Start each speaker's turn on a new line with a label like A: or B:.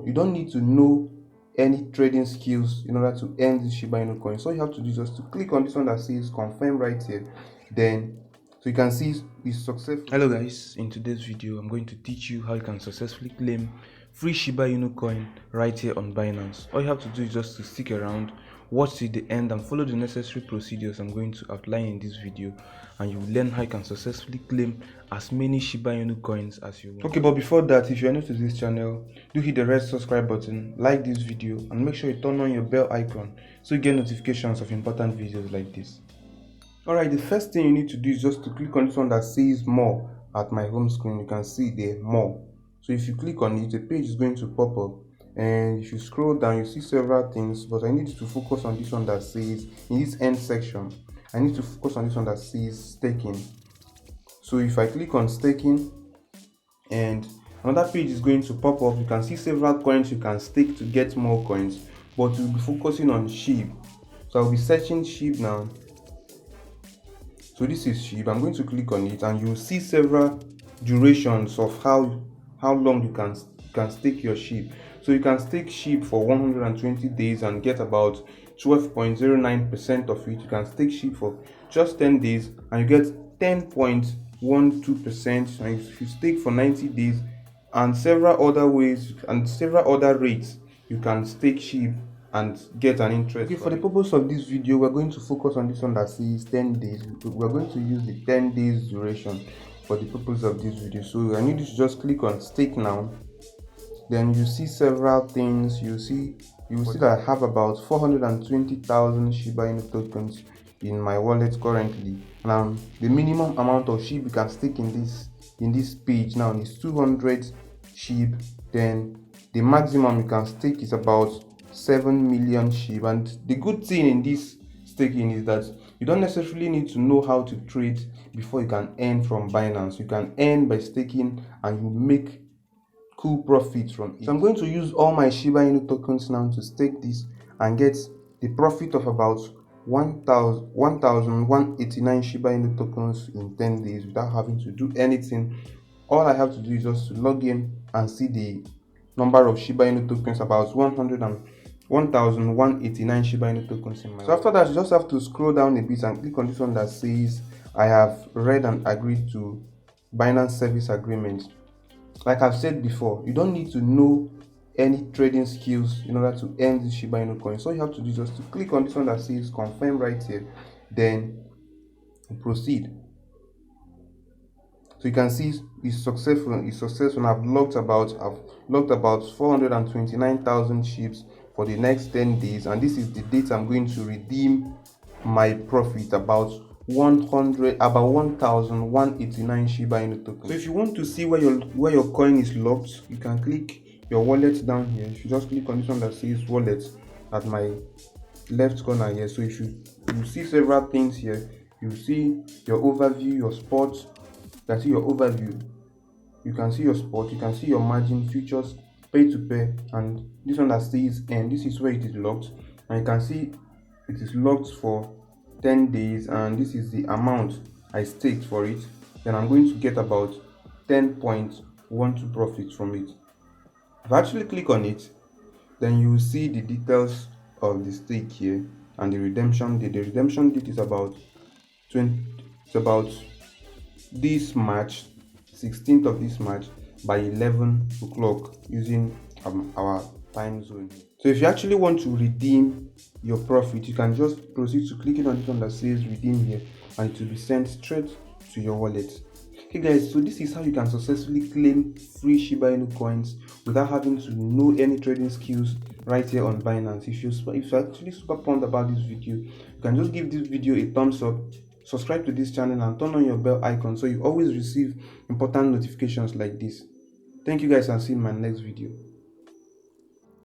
A: You don't need to know any trading skills in order to earn this Shiba Inu coin. So all you have to do is just to click on this one that says confirm right here. Then so you can see it's successful.
B: Hello guys, in today's video I'm going to teach you how you can successfully claim free Shiba Inu coin right here on Binance. All you have to do is just to stick around, watch till the end and follow the necessary procedures I'm going to outline in this video, and you will learn how you can successfully claim as many Shiba Inu coins as you want.
A: Okay, but before that, if you are new to this channel, do hit the red subscribe button, like this video, and make sure you turn on your bell icon so you get notifications of important videos like this. Alright, the first thing you need to do is just to click on this one that says more at my home screen. You can see there more. So if you click on it, the page is going to pop up, and if you scroll down you see several things, but I need you to focus on this one that says, in this end section, I need to focus on this one that says staking. So if I click on staking, and another page is going to pop up, you can see several coins you can stake to get more coins, but we'll be focusing on Shib. So I'll be searching Shib now. So this is Shib. I'm going to click on it, and you'll see several durations of how long you can stake your Shib. So you can stake Shib for 120 days and get about 12.09% of it. You can stake Shib for just 10 days and you get 10.12%. and if you stake for 90 days, and several other ways and several other rates you can stake Shib and get an interest. Okay, for the purpose of this video, we're going to focus on this one that says 10 days. We're going to use the 10 days duration for the purpose of this video. So I need you to just click on stake now. Then you see several things. You will see that I have about 420,000 Shiba Inu tokens in my wallet currently. Now the minimum amount of Shib you can stake in this page now is 200 Shib. Then the maximum you can stake is about 7 million Shib. And the good thing in this staking is that you don't necessarily need to know how to trade before you can earn from Binance. You can earn by staking and you make cool profits from it. So I'm going to use all my Shiba Inu tokens now to stake this and get the profit of about 1,189 Shiba Inu tokens in 10 days without having to do anything. All I have to do is just to log in and see the number of Shiba Inu tokens, about 1,189 Shiba Inu tokens in my wallet. So after that, you just have to scroll down a bit and click on this one that says I have read and agreed to Binance service agreement. Like I've said before, you don't need to know any trading skills in order to earn this Shiba Inu coin. So all you have to do is just to click on this one that says confirm right here, then proceed. So you can see it's successful. I've locked about 429,000 Shibs for the next 10 days, and this is the date I'm going to redeem my profit, about 1,189 Shiba Inu tokens. So if you want to see where your coin is locked, you can click your wallet down here. If you just click on this one that says wallet at my left corner here, so if you see several things here. You see your overview, your spot. You can see your overview, you can see your spot, you can see your margin, futures, pay to pay, and this one that says end. This is where it is locked, and you can see it is locked for 10 days, and this is the amount I staked for it. Then I'm going to get about 10.12 profits from it. If I actually click on it, then you will see the details of the stake here and the redemption date. The redemption date is about this March, 16th of this March by 11 o'clock using our time zone. So if you actually want to redeem your profit, you can just proceed to clicking on this one that says redeem here, and it will be sent straight to your wallet. Okay guys, so this is how you can successfully claim free Shiba Inu coins without having to know any trading skills right here on Binance. If you're actually super pumped about this video, you can just give this video a thumbs up, subscribe to this channel, and turn on your bell icon so you always receive important notifications like this. Thank you guys, and see you in my next video.